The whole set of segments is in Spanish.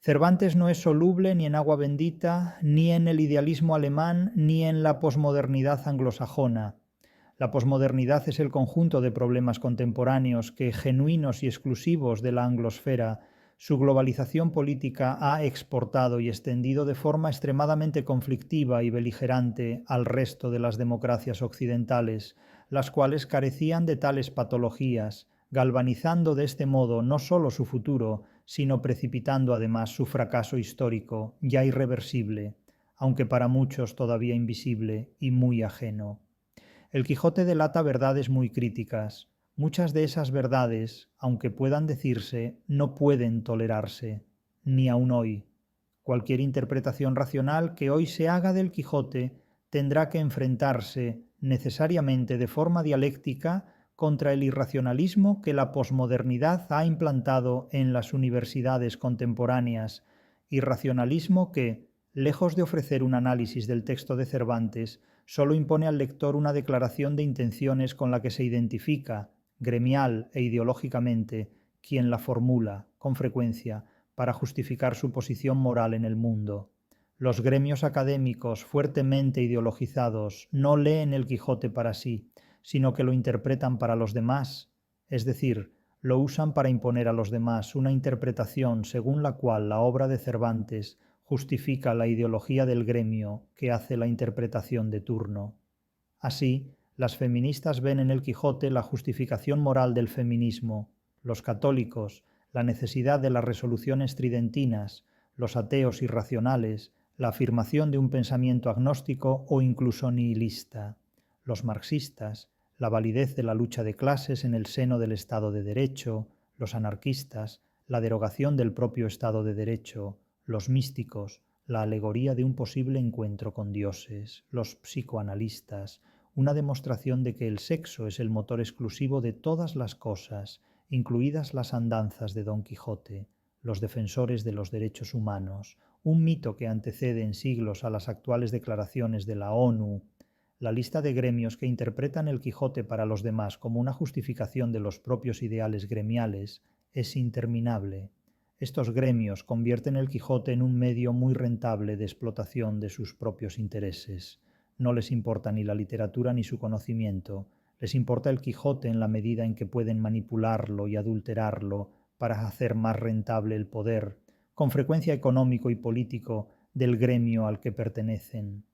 Cervantes no es soluble ni en agua bendita, ni en el idealismo alemán, ni en la posmodernidad anglosajona. La posmodernidad es el conjunto de problemas contemporáneos que, genuinos y exclusivos de la anglosfera, su globalización política ha exportado y extendido de forma extremadamente conflictiva y beligerante al resto de las democracias occidentales, las cuales carecían de tales patologías, galvanizando de este modo no solo su futuro, sino precipitando además su fracaso histórico, ya irreversible, aunque para muchos todavía invisible y muy ajeno. El Quijote delata verdades muy críticas. Muchas de esas verdades, aunque puedan decirse, no pueden tolerarse, ni aun hoy. Cualquier interpretación racional que hoy se haga del Quijote tendrá que enfrentarse necesariamente de forma dialéctica contra el irracionalismo que la posmodernidad ha implantado en las universidades contemporáneas, irracionalismo que, lejos de ofrecer un análisis del texto de Cervantes, solo impone al lector una declaración de intenciones con la que se identifica, gremial e ideológicamente, quien la formula, con frecuencia, para justificar su posición moral en el mundo. Los gremios académicos fuertemente ideologizados no leen el Quijote para sí, sino que lo interpretan para los demás, es decir, lo usan para imponer a los demás una interpretación según la cual la obra de Cervantes justifica la ideología del gremio que hace la interpretación de turno. Así, las feministas ven en el Quijote la justificación moral del feminismo, los católicos la necesidad de las resoluciones tridentinas, los ateos irracionales la afirmación de un pensamiento agnóstico o incluso nihilista, los marxistas la validez de la lucha de clases en el seno del Estado de Derecho, los anarquistas la derogación del propio Estado de Derecho, los místicos la alegoría de un posible encuentro con dioses, los psicoanalistas una demostración de que el sexo es el motor exclusivo de todas las cosas, incluidas las andanzas de Don Quijote, los defensores de los derechos humanos, un mito que antecede en siglos a las actuales declaraciones de la ONU. La lista de gremios que interpretan el Quijote para los demás como una justificación de los propios ideales gremiales es interminable. Estos gremios convierten el Quijote en un medio muy rentable de explotación de sus propios intereses. No les importa ni la literatura ni su conocimiento, les importa el Quijote en la medida en que pueden manipularlo y adulterarlo para hacer más rentable el poder, con frecuencia económico y político, del gremio al que pertenecen.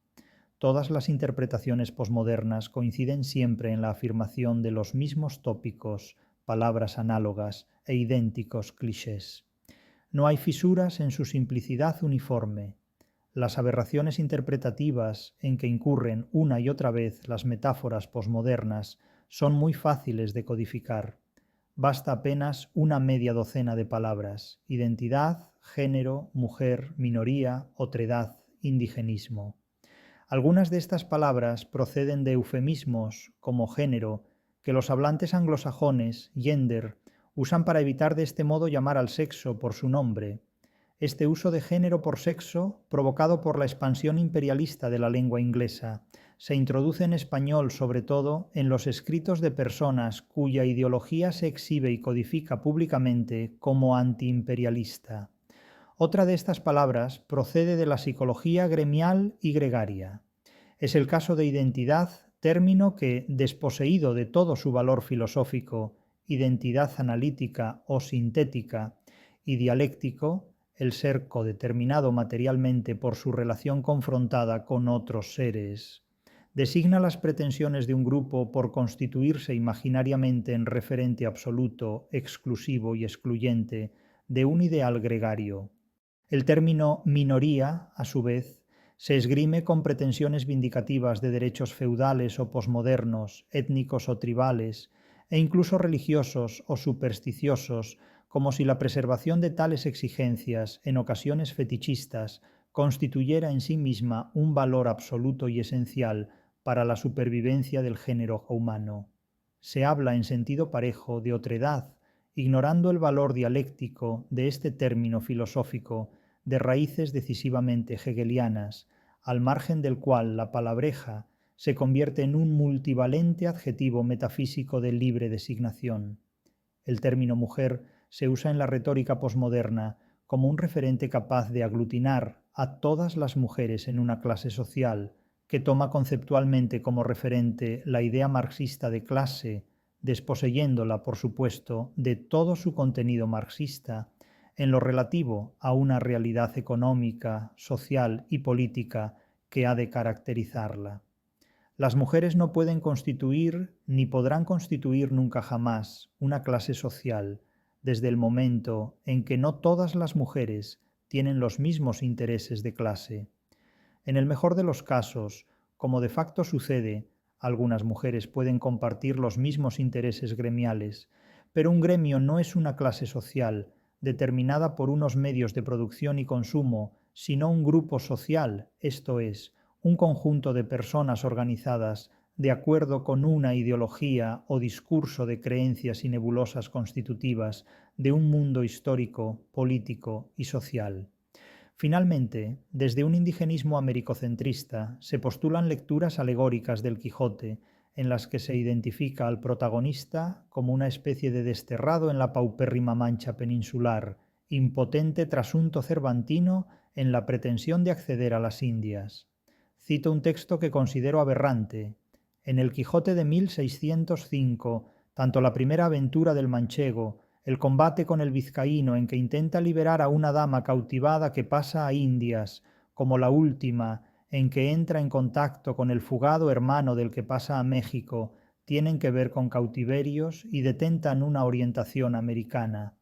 Todas las interpretaciones posmodernas coinciden siempre en la afirmación de los mismos tópicos, palabras análogas e idénticos clichés. No hay fisuras en su simplicidad uniforme. Las aberraciones interpretativas en que incurren una y otra vez las metáforas posmodernas son muy fáciles de codificar. Basta apenas una media docena de palabras: identidad, género, mujer, minoría, otredad, indigenismo. Algunas de estas palabras proceden de eufemismos como género, que los hablantes anglosajones, gender, usan para evitar de este modo llamar al sexo por su nombre. Este uso de género por sexo, provocado por la expansión imperialista de la lengua inglesa, se introduce en español sobre todo en los escritos de personas cuya ideología se exhibe y codifica públicamente como antiimperialista. Otra de estas palabras procede de la psicología gremial y gregaria. Es el caso de identidad, término que, desposeído de todo su valor filosófico, identidad analítica o sintética, y dialéctico, el ser codeterminado materialmente por su relación confrontada con otros seres, designa las pretensiones de un grupo por constituirse imaginariamente en referente absoluto, exclusivo y excluyente de un ideal gregario. El término minoría, a su vez, se esgrime con pretensiones vindicativas de derechos feudales o posmodernos, étnicos o tribales, e incluso religiosos o supersticiosos, como si la preservación de tales exigencias, en ocasiones fetichistas, constituyera en sí misma un valor absoluto y esencial para la supervivencia del género humano. Se habla en sentido parejo de otredad, ignorando el valor dialéctico de este término filosófico de raíces decisivamente hegelianas, al margen del cual la palabreja se convierte en un multivalente adjetivo metafísico de libre designación. El término mujer se usa en la retórica posmoderna como un referente capaz de aglutinar a todas las mujeres en una clase social que toma conceptualmente como referente la idea marxista de clase, desposeyéndola, por supuesto, de todo su contenido marxista en lo relativo a una realidad económica, social y política que ha de caracterizarla. Las mujeres no pueden constituir ni podrán constituir nunca jamás una clase social desde el momento en que no todas las mujeres tienen los mismos intereses de clase. En el mejor de los casos, como de facto sucede, algunas mujeres pueden compartir los mismos intereses gremiales, pero un gremio no es una clase social determinada por unos medios de producción y consumo, sino un grupo social, esto es, un conjunto de personas organizadas de acuerdo con una ideología o discurso de creencias y nebulosas constitutivas de un mundo histórico, político y social. Finalmente, desde un indigenismo americocentrista se postulan lecturas alegóricas del Quijote en las que se identifica al protagonista como una especie de desterrado en la paupérrima Mancha peninsular, impotente trasunto cervantino en la pretensión de acceder a las Indias. Cito un texto que considero aberrante. En el Quijote de 1605, tanto la primera aventura del manchego, el combate con el vizcaíno en que intenta liberar a una dama cautivada que pasa a Indias, como la última, en que entra en contacto con el fugado hermano del que pasa a México, tienen que ver con cautiverios y detentan una orientación americana.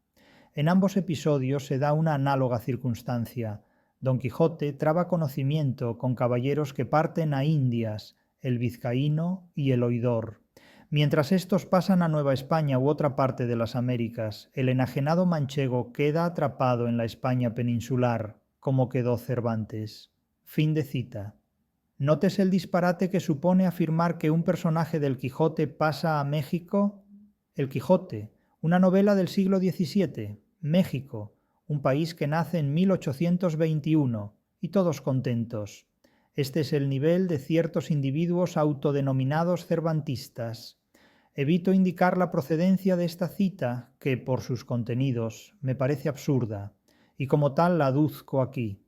En ambos episodios se da una análoga circunstancia. Don Quijote traba conocimiento con caballeros que parten a Indias, el vizcaíno y el oidor. Mientras estos pasan a Nueva España u otra parte de las Américas, el enajenado manchego queda atrapado en la España peninsular, como quedó Cervantes. Fin de cita. Nótese el disparate que supone afirmar que un personaje del Quijote pasa a México. El Quijote, una novela del siglo XVII, México, un país que nace en 1821, y todos contentos. Este es el nivel de ciertos individuos autodenominados cervantistas. Evito indicar la procedencia de esta cita, que por sus contenidos me parece absurda, y como tal la aduzco aquí.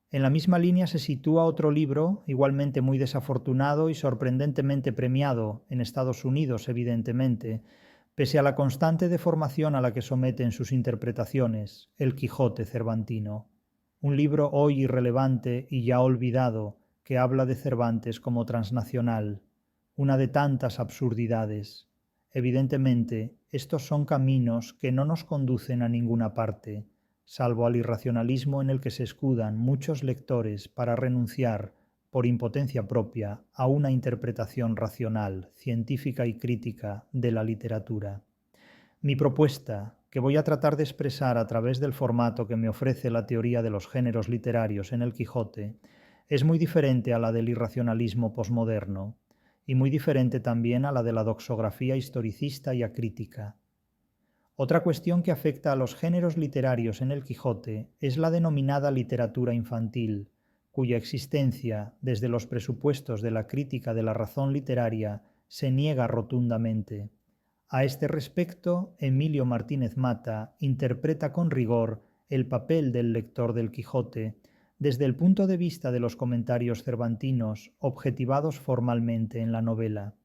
En la misma línea se sitúa otro libro, igualmente muy desafortunado y sorprendentemente premiado, en Estados Unidos evidentemente, pese a la constante deformación a la que someten sus interpretaciones, El Quijote cervantino. Un libro hoy irrelevante y ya olvidado, que habla de Cervantes como transnacional, una de tantas absurdidades. Evidentemente, estos son caminos que no nos conducen a ninguna parte, salvo al irracionalismo en el que se escudan muchos lectores para renunciar, por impotencia propia, a una interpretación racional, científica y crítica de la literatura. Mi propuesta, que voy a tratar de expresar a través del formato que me ofrece la teoría de los géneros literarios en el Quijote, es muy diferente a la del irracionalismo posmoderno, y muy diferente también a la de la doxografía historicista y acrítica. Otra cuestión que afecta a los géneros literarios en el Quijote es la denominada literatura infantil, cuya existencia, desde los presupuestos de la crítica de la razón literaria, se niega rotundamente. A este respecto, Emilio Martínez Mata interpreta con rigor el papel del lector del Quijote desde el punto de vista de los comentarios cervantinos objetivados formalmente en la novela.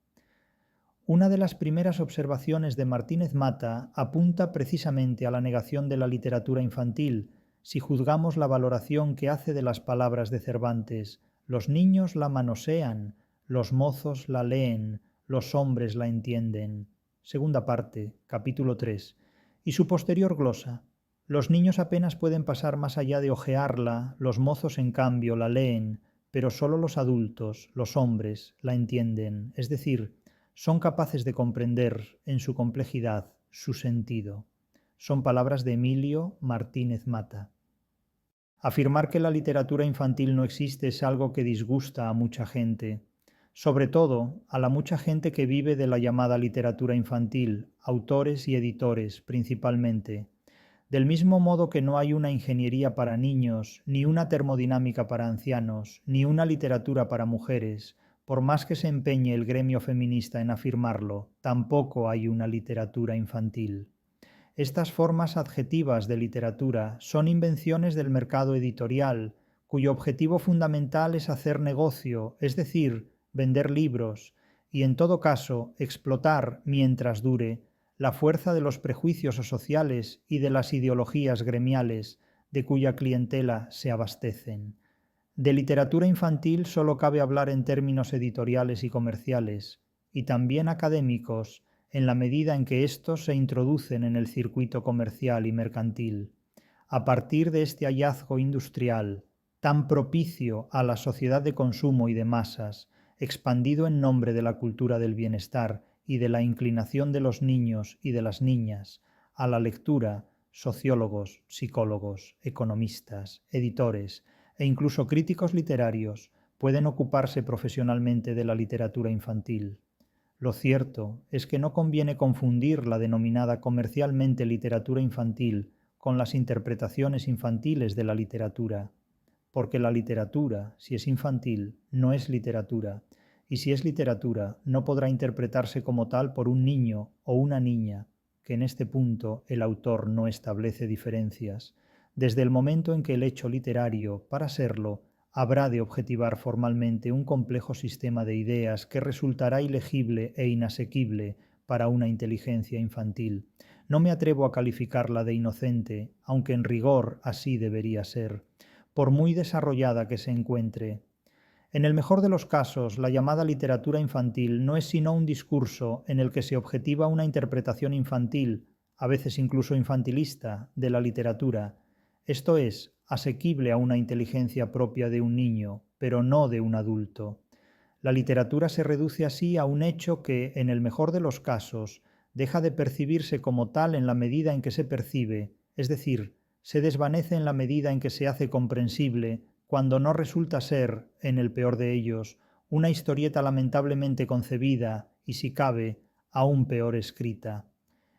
Una de las primeras observaciones de Martínez Mata apunta precisamente a la negación de la literatura infantil, si juzgamos la valoración que hace de las palabras de Cervantes: los niños la manosean, los mozos la leen, los hombres la entienden. Segunda parte, capítulo 3, y su posterior glosa. Los niños apenas pueden pasar más allá de hojearla, los mozos en cambio la leen, pero solo los adultos, los hombres, la entienden, es decir, son capaces de comprender en su complejidad su sentido. Son palabras de Emilio Martínez Mata. Afirmar que la literatura infantil no existe es algo que disgusta a mucha gente, sobre todo a la mucha gente que vive de la llamada literatura infantil, autores y editores principalmente. Del mismo modo que no hay una ingeniería para niños, ni una termodinámica para ancianos, ni una literatura para mujeres, por más que se empeñe el gremio feminista en afirmarlo, tampoco hay una literatura infantil. Estas formas adjetivas de literatura son invenciones del mercado editorial, cuyo objetivo fundamental es hacer negocio, es decir, vender libros, y en todo caso explotar, mientras dure, la fuerza de los prejuicios sociales y de las ideologías gremiales de cuya clientela se abastecen. De literatura infantil solo cabe hablar en términos editoriales y comerciales, y también académicos, en la medida en que éstos se introducen en el circuito comercial y mercantil. A partir de este hallazgo industrial, tan propicio a la sociedad de consumo y de masas, expandido en nombre de la cultura del bienestar y de la inclinación de los niños y de las niñas a la lectura, sociólogos, psicólogos, economistas, editores e incluso críticos literarios pueden ocuparse profesionalmente de la literatura infantil. Lo cierto es que no conviene confundir la denominada comercialmente literatura infantil con las interpretaciones infantiles de la literatura, porque la literatura, si es infantil, no es literatura, y si es literatura, no podrá interpretarse como tal por un niño o una niña, que en este punto el autor no establece diferencias, desde el momento en que el hecho literario, para serlo, habrá de objetivar formalmente un complejo sistema de ideas que resultará ilegible e inasequible para una inteligencia infantil. No me atrevo a calificarla de inocente, aunque en rigor así debería ser, por muy desarrollada que se encuentre. En el mejor de los casos, la llamada literatura infantil no es sino un discurso en el que se objetiva una interpretación infantil, a veces incluso infantilista, de la literatura, esto es, asequible a una inteligencia propia de un niño, pero no de un adulto. La literatura se reduce así a un hecho que, en el mejor de los casos, deja de percibirse como tal en la medida en que se percibe, es decir, se desvanece en la medida en que se hace comprensible, cuando no resulta ser, en el peor de ellos, una historieta lamentablemente concebida y, si cabe, aún peor escrita.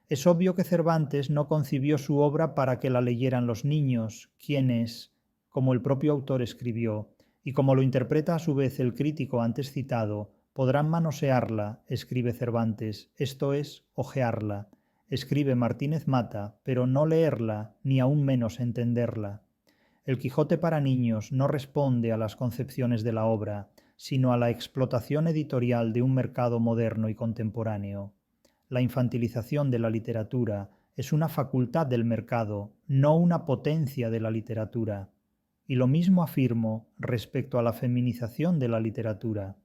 Es obvio que Cervantes no concibió su obra para que la leyeran los niños, quienes, como el propio autor escribió, y como lo interpreta a su vez el crítico antes citado, podrán manosearla, escribe Cervantes, esto es, hojearla, escribe Martínez Mata, pero no leerla, ni aún menos entenderla. El Quijote para niños no responde a las concepciones de la obra, sino a la explotación editorial de un mercado moderno y contemporáneo. La infantilización de la literatura es una facultad del mercado, no una potencia de la literatura. Y lo mismo afirmo respecto a la feminización de la literatura.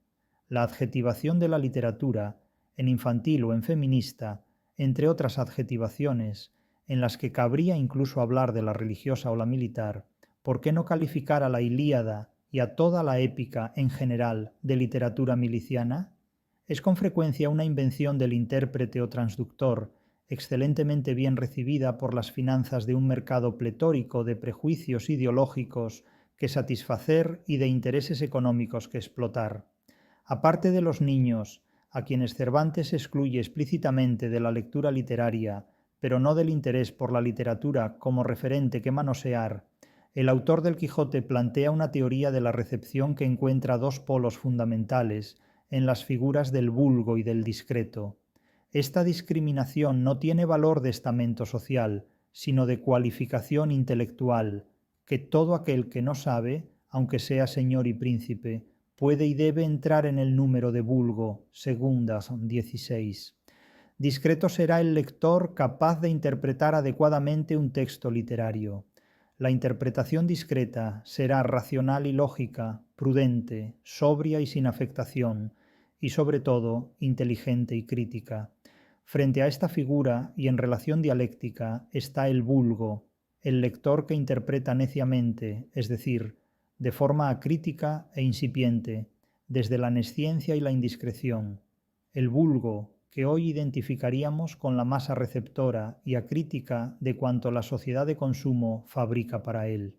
La adjetivación de la literatura, en infantil o en feminista, entre otras adjetivaciones, en las que cabría incluso hablar de la religiosa o la militar, ¿por qué no calificar a la Ilíada y a toda la épica en general de literatura miliciana? Es con frecuencia una invención del intérprete o transductor, excelentemente bien recibida por las finanzas de un mercado pletórico de prejuicios ideológicos que satisfacer y de intereses económicos que explotar. Aparte de los niños, a quienes Cervantes excluye explícitamente de la lectura literaria, pero no del interés por la literatura como referente que manosear, el autor del Quijote plantea una teoría de la recepción que encuentra dos polos fundamentales en las figuras del vulgo y del discreto. Esta discriminación no tiene valor de estamento social, sino de cualificación intelectual, que todo aquel que no sabe, aunque sea señor y príncipe, puede y debe entrar en el número de vulgo, segundas 16. Discreto será el lector capaz de interpretar adecuadamente un texto literario. La interpretación discreta será racional y lógica, prudente, sobria y sin afectación, y sobre todo inteligente y crítica. Frente a esta figura y en relación dialéctica está el vulgo, el lector que interpreta neciamente, es decir, de forma acrítica e incipiente, desde la nesciencia y la indiscreción. El vulgo, que hoy identificaríamos con la masa receptora y acrítica de cuanto la sociedad de consumo fabrica para él.